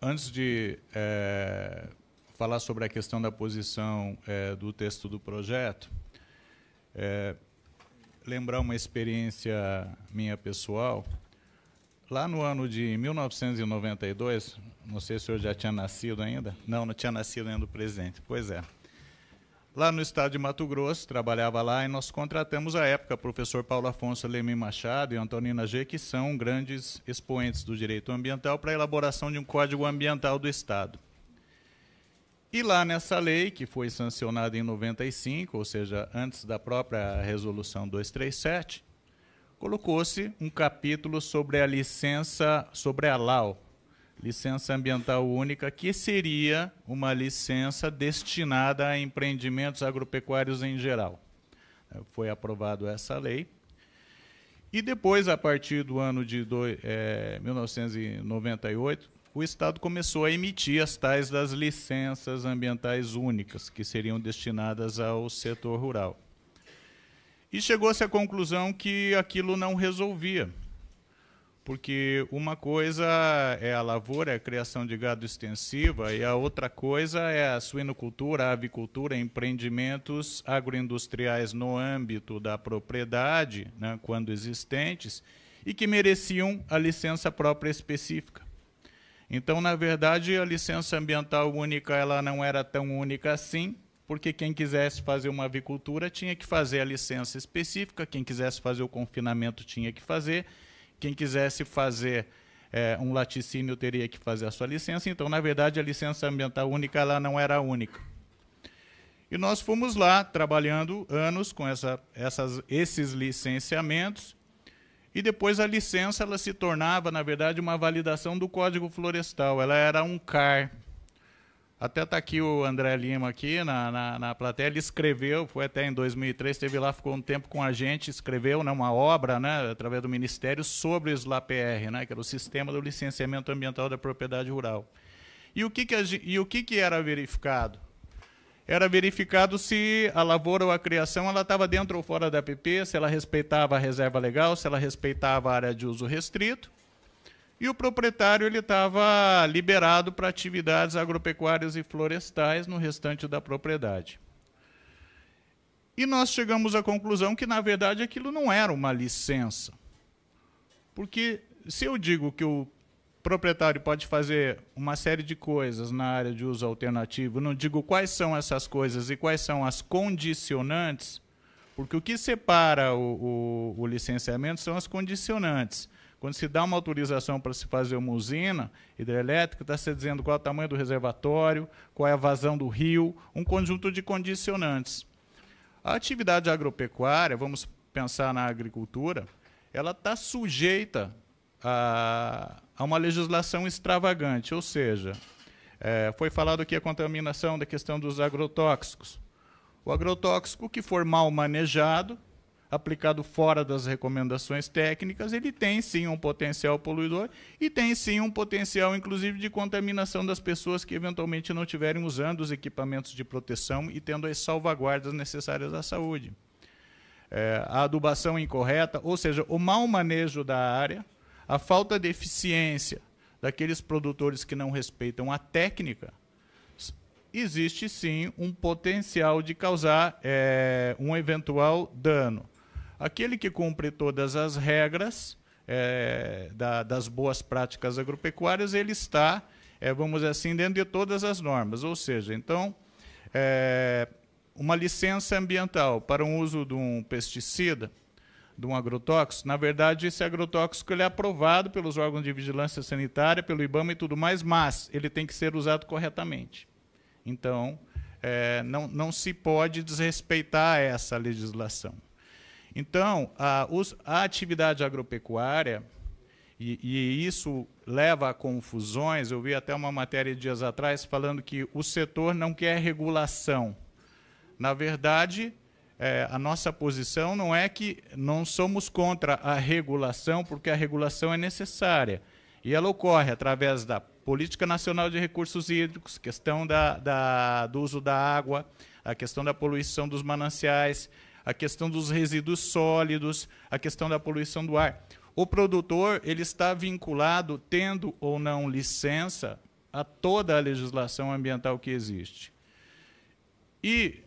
Antes de falar sobre a questão da posição do texto do projeto, lembrar uma experiência minha pessoal. Lá no ano de 1992, não sei se o senhor já tinha nascido ainda. Não tinha nascido ainda o presidente. Pois é. Lá no estado de Mato Grosso, trabalhava lá, e nós contratamos, à época, o professor Paulo Afonso Leme Machado e Antonina G., que são grandes expoentes do direito ambiental, para a elaboração de um código ambiental do estado. E lá nessa lei, que foi sancionada em 95, ou seja, antes da própria resolução 237, colocou-se um capítulo sobre a licença, sobre a LAU, Licença Ambiental Única, que seria uma licença destinada a empreendimentos agropecuários em geral. Foi aprovada essa lei. E depois, a partir do ano de 1998, o Estado começou a emitir as tais das licenças ambientais únicas, que seriam destinadas ao setor rural. E chegou-se à conclusão que aquilo não resolvia, porque uma coisa é a lavoura, é a criação de gado extensiva, e a outra coisa é a suinocultura, a avicultura, empreendimentos agroindustriais no âmbito da propriedade, né, quando existentes, e que mereciam a licença própria específica. Então, na verdade, a licença ambiental única ela não era tão única assim, porque quem quisesse fazer uma avicultura tinha que fazer a licença específica, quem quisesse fazer o confinamento tinha que fazer, quem quisesse fazer um laticínio teria que fazer a sua licença. Então, na verdade, a licença ambiental única ela não era única. E nós fomos lá trabalhando anos com esses licenciamentos, e depois a licença ela se tornava, na verdade, uma validação do Código Florestal. Ela era um CAR. Até está aqui o André Lima aqui na plateia, ele escreveu, foi até em 2003, esteve lá, ficou um tempo com a gente, escreveu, né, uma obra, né, através do Ministério sobre o SLAPR, né, que era o Sistema do Licenciamento Ambiental da Propriedade Rural. E o que era verificado? Era verificado se a lavoura ou a criação ela estava dentro ou fora da APP, se ela respeitava a reserva legal, se ela respeitava a área de uso restrito, e o proprietário ele estava liberado para atividades agropecuárias e florestais no restante da propriedade. E nós chegamos à conclusão que, na verdade, aquilo não era uma licença. Porque se eu digo que o proprietário pode fazer uma série de coisas na área de uso alternativo, não digo quais são essas coisas e quais são as condicionantes, porque o que separa o licenciamento são as condicionantes. Quando se dá uma autorização para se fazer uma usina hidrelétrica, está se dizendo qual é o tamanho do reservatório, qual é a vazão do rio, um conjunto de condicionantes. A atividade agropecuária, vamos pensar na agricultura, ela está sujeita a uma legislação extravagante, ou seja, foi falado aqui a contaminação da questão dos agrotóxicos. O agrotóxico que for mal manejado, aplicado fora das recomendações técnicas, ele tem sim um potencial poluidor e tem sim um potencial, inclusive, de contaminação das pessoas que eventualmente não estiverem usando os equipamentos de proteção e tendo as salvaguardas necessárias à saúde. A adubação incorreta, ou seja, o mau manejo da área, a falta de eficiência daqueles produtores que não respeitam a técnica, existe sim um potencial de causar um eventual dano. Aquele que cumpre todas as regras das boas práticas agropecuárias, ele está, vamos dizer assim, dentro de todas as normas. Ou seja, então, uma licença ambiental para o uso de um pesticida, de um agrotóxico, na verdade, esse agrotóxico ele é aprovado pelos órgãos de vigilância sanitária, pelo IBAMA e tudo mais, mas ele tem que ser usado corretamente. Então, não se pode desrespeitar essa legislação. Então, a atividade agropecuária, e isso leva a confusões, eu vi até uma matéria dias atrás falando que o setor não quer regulação. Na verdade, a nossa posição não é que não somos contra a regulação, porque a regulação é necessária. E ela ocorre através da Política Nacional de Recursos Hídricos, questão do uso da água, a questão da poluição dos mananciais, a questão dos resíduos sólidos, a questão da poluição do ar. O produtor ele está vinculado, tendo ou não licença, a toda a legislação ambiental que existe. E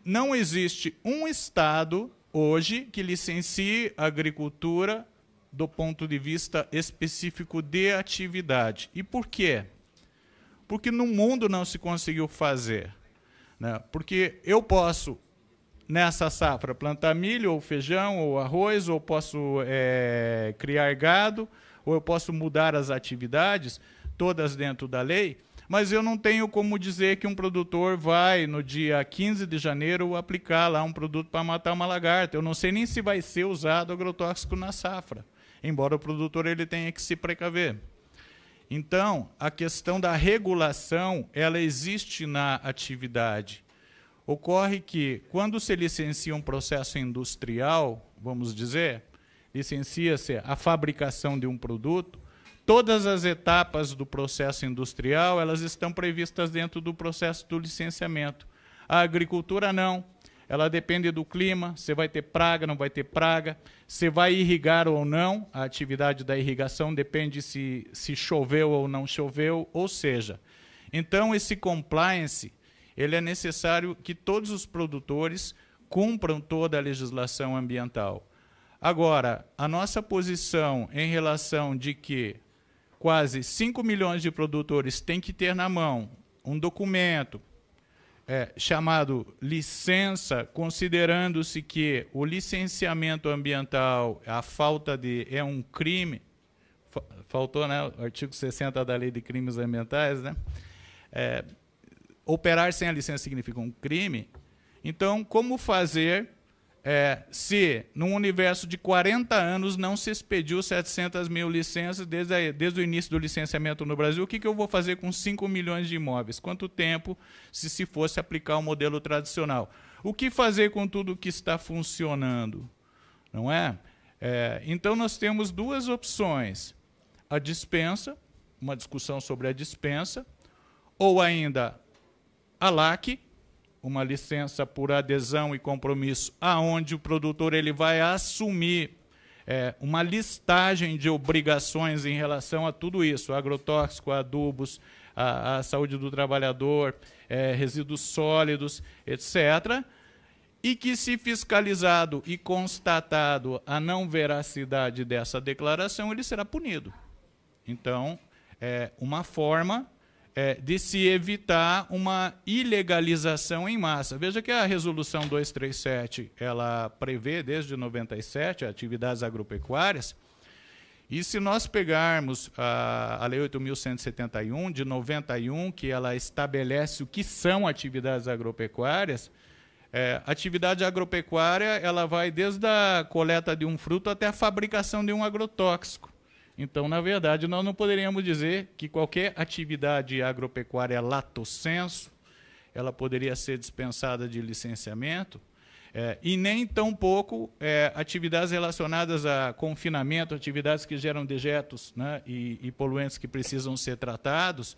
não existe um Estado hoje que licencie a agricultura do ponto de vista específico de atividade. E por quê? Porque no mundo não se conseguiu fazer, né? Porque eu posso, nessa safra, plantar milho, ou feijão, ou arroz, ou posso criar gado, ou eu posso mudar as atividades, todas dentro da lei, mas eu não tenho como dizer que um produtor vai, no dia 15 de janeiro, aplicar lá um produto para matar uma lagarta. Eu não sei nem se vai ser usado agrotóxico na safra, embora o produtor ele tenha que se precaver. Então, a questão da regulação, ela existe na atividade. Ocorre que, quando se licencia um processo industrial, vamos dizer, licencia-se a fabricação de um produto, todas as etapas do processo industrial, elas estão previstas dentro do processo do licenciamento. A agricultura não. Ela depende do clima, você vai ter praga, não vai ter praga, você vai irrigar ou não, a atividade da irrigação depende se choveu ou não choveu, ou seja, então esse compliance, ele é necessário que todos os produtores cumpram toda a legislação ambiental. Agora, a nossa posição em relação de que quase 5 milhões de produtores têm que ter na mão um documento chamado licença, considerando-se que o licenciamento ambiental, a falta de, é um crime, faltou, né, o artigo 60 da Lei de Crimes Ambientais, né? Operar sem a licença significa um crime. Então, como fazer se, num universo de 40 anos, não se expediu 700 mil licenças desde o início do licenciamento no Brasil? O que eu vou fazer com 5 milhões de imóveis? Quanto tempo se fosse aplicar o modelo tradicional? O que fazer com tudo que está funcionando? Não é? Então, nós temos duas opções. A dispensa, uma discussão sobre a dispensa, ou ainda a LAC, uma licença por adesão e compromisso, aonde o produtor ele vai assumir uma listagem de obrigações em relação a tudo isso, agrotóxico, adubos, a saúde do trabalhador, resíduos sólidos, etc., e que, se fiscalizado e constatado a não veracidade dessa declaração, ele será punido. Então, uma forma de se evitar uma ilegalização em massa. Veja que a Resolução 237, ela prevê, desde 97, atividades agropecuárias, e se nós pegarmos a Lei 8.171, de 91, que ela estabelece o que são atividades agropecuárias, atividade agropecuária ela vai desde a coleta de um fruto até a fabricação de um agrotóxico. Então, na verdade, nós não poderíamos dizer que qualquer atividade agropecuária lato sensu, ela poderia ser dispensada de licenciamento, e nem tampouco atividades relacionadas a confinamento, atividades que geram dejetos, né, e poluentes que precisam ser tratados,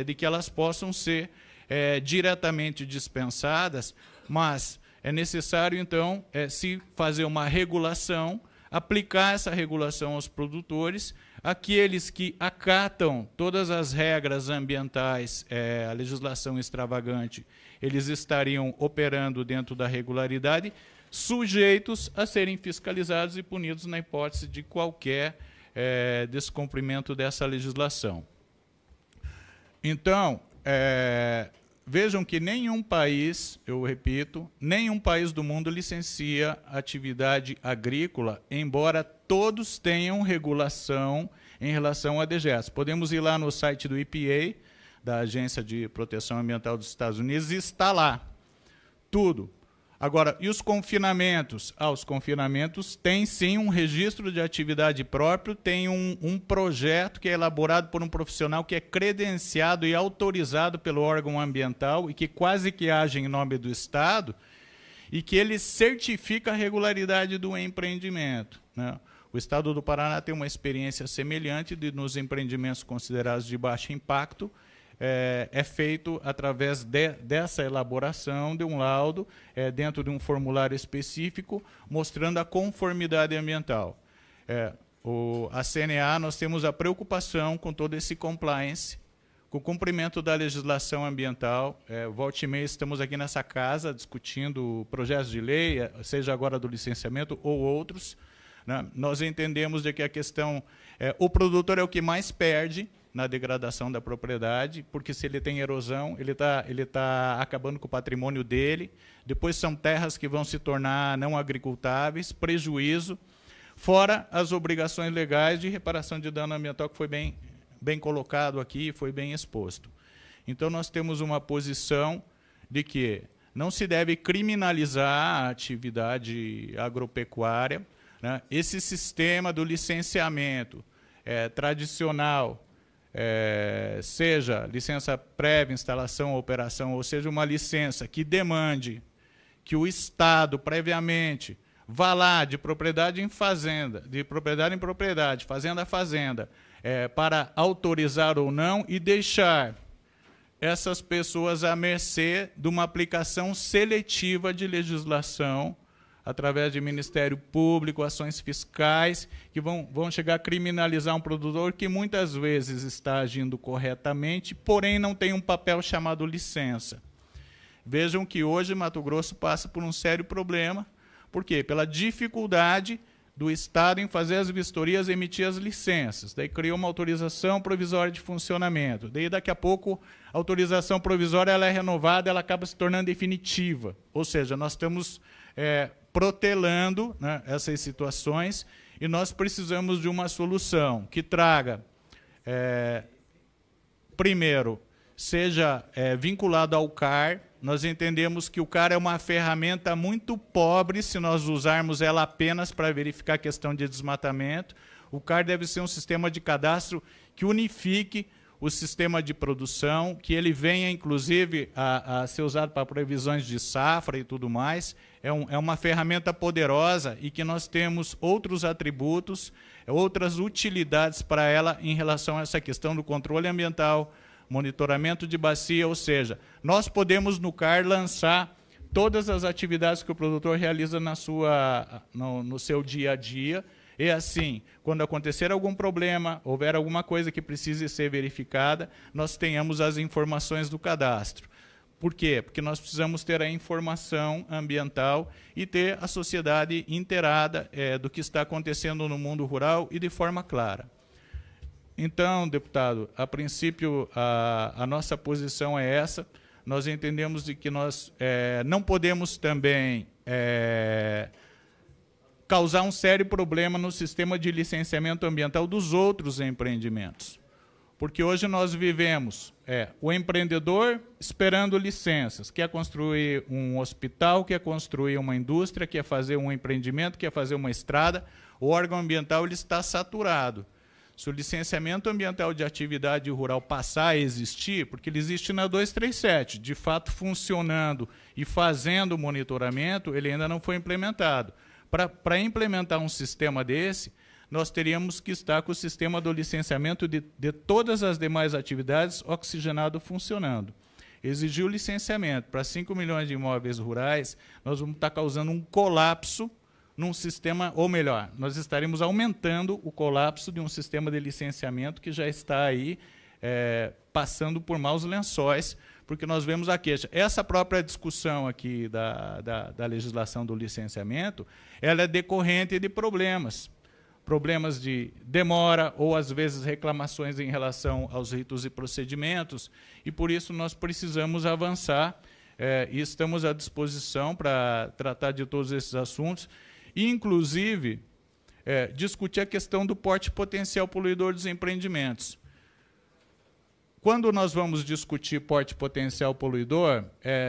de que elas possam ser diretamente dispensadas, mas é necessário, então, se fazer uma regulação, aplicar essa regulação aos produtores, aqueles que acatam todas as regras ambientais, a legislação extravagante, eles estariam operando dentro da regularidade, sujeitos a serem fiscalizados e punidos na hipótese de qualquer descumprimento dessa legislação. Então, vejam que nenhum país, eu repito, nenhum país do mundo licencia atividade agrícola, embora todos tenham regulação em relação a dejetos. Podemos ir lá no site do EPA, da Agência de Proteção Ambiental dos Estados Unidos, e está lá tudo. Agora, e os confinamentos? Os confinamentos têm sim um registro de atividade próprio, tem um projeto que é elaborado por um profissional que é credenciado e autorizado pelo órgão ambiental e que quase que age em nome do Estado e que ele certifica a regularidade do empreendimento, né? O Estado do Paraná tem uma experiência semelhante nos empreendimentos considerados de baixo impacto, feito através dessa elaboração de um laudo, dentro de um formulário específico, mostrando a conformidade ambiental. A CNA, nós temos a preocupação com todo esse compliance, com o cumprimento da legislação ambiental. Volta e meia estamos aqui nessa casa discutindo projetos de lei, seja agora do licenciamento ou outros, né? Nós entendemos de que a questão, o produtor é o que mais perde na degradação da propriedade, porque se ele tem erosão, ele tá acabando com o patrimônio dele, depois são terras que vão se tornar não agricultáveis, prejuízo, fora as obrigações legais de reparação de dano ambiental, que foi bem colocado aqui, foi bem exposto. Então, nós temos uma posição de que não se deve criminalizar a atividade agropecuária, né? Esse sistema do licenciamento tradicional, seja licença prévia, instalação ou operação, ou seja, uma licença que demande que o Estado, previamente, vá lá de propriedade em fazenda, de propriedade em propriedade, fazenda a fazenda, para autorizar ou não e deixar essas pessoas à mercê de uma aplicação seletiva de legislação através de Ministério Público, ações fiscais, que vão chegar a criminalizar um produtor que muitas vezes está agindo corretamente, porém não tem um papel chamado licença. Vejam que hoje Mato Grosso passa por um sério problema. Por quê? Pela dificuldade do Estado em fazer as vistorias e emitir as licenças. Daí criou uma autorização provisória de funcionamento. Daí, daqui a pouco, a autorização provisória ela é renovada, ela acaba se tornando definitiva. Ou seja, nós estamos protelando, né, essas situações, e nós precisamos de uma solução que traga, primeiro, seja vinculado ao CAR. Nós entendemos que o CAR é uma ferramenta muito pobre se nós usarmos ela apenas para verificar a questão de desmatamento. O CAR deve ser um sistema de cadastro que unifique o sistema de produção, que ele venha, inclusive, a ser usado para previsões de safra e tudo mais. É uma ferramenta poderosa e que nós temos outros atributos, outras utilidades para ela em relação a essa questão do controle ambiental, monitoramento de bacia, ou seja, nós podemos no CAR lançar todas as atividades que o produtor realiza no seu dia a dia, e assim, quando acontecer algum problema, houver alguma coisa que precise ser verificada, nós tenhamos as informações do cadastro. Por quê? Porque nós precisamos ter a informação ambiental e ter a sociedade inteirada do que está acontecendo no mundo rural e de forma clara. Então, deputado, a princípio, a nossa posição é essa. Nós entendemos de que nós não podemos também causar um sério problema no sistema de licenciamento ambiental dos outros empreendimentos. Porque hoje nós vivemos o empreendedor esperando licenças, quer construir um hospital, quer construir uma indústria, quer fazer um empreendimento, quer fazer uma estrada, o órgão ambiental ele está saturado. Se o licenciamento ambiental de atividade rural passar a existir, porque ele existe na 237, de fato funcionando e fazendo o monitoramento, ele ainda não foi implementado. Para implementar um sistema desse, nós teríamos que estar com o sistema do licenciamento de todas as demais atividades oxigenado funcionando. Exigir o licenciamento para 5 milhões de imóveis rurais, nós vamos estar causando um colapso num sistema, ou melhor, nós estaremos aumentando o colapso de um sistema de licenciamento que já está aí passando por maus lençóis, porque nós vemos a queixa. Essa própria discussão aqui da legislação do licenciamento, ela é decorrente de problemas de demora ou, às vezes, reclamações em relação aos ritos e procedimentos, e, por isso, nós precisamos avançar e estamos à disposição para tratar de todos esses assuntos, e, inclusive, discutir a questão do porte potencial poluidor dos empreendimentos. Quando nós vamos discutir porte potencial poluidor,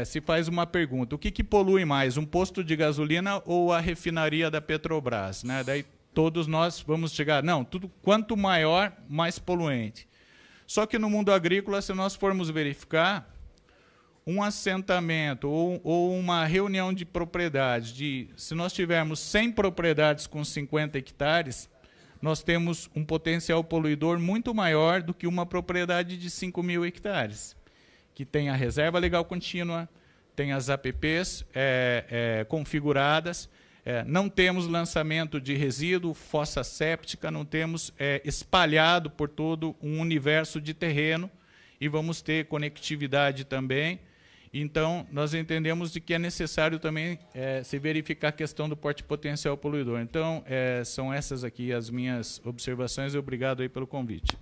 se faz uma pergunta: o que polui mais, um posto de gasolina ou a refinaria da Petrobras? Né? Daí todos nós vamos chegar, não, quanto maior, mais poluente. Só que no mundo agrícola, se nós formos verificar, um assentamento ou uma reunião de propriedades, se nós tivermos 100 propriedades com 50 hectares, nós temos um potencial poluidor muito maior do que uma propriedade de 5.000 hectares, que tem a reserva legal contínua, tem as APPs configuradas, não temos lançamento de resíduo, fossa séptica, não temos espalhado por todo um universo de terreno, e vamos ter conectividade também. Então, nós entendemos de que é necessário também se verificar a questão do porte potencial poluidor. Então, são essas aqui as minhas observações e obrigado aí pelo convite.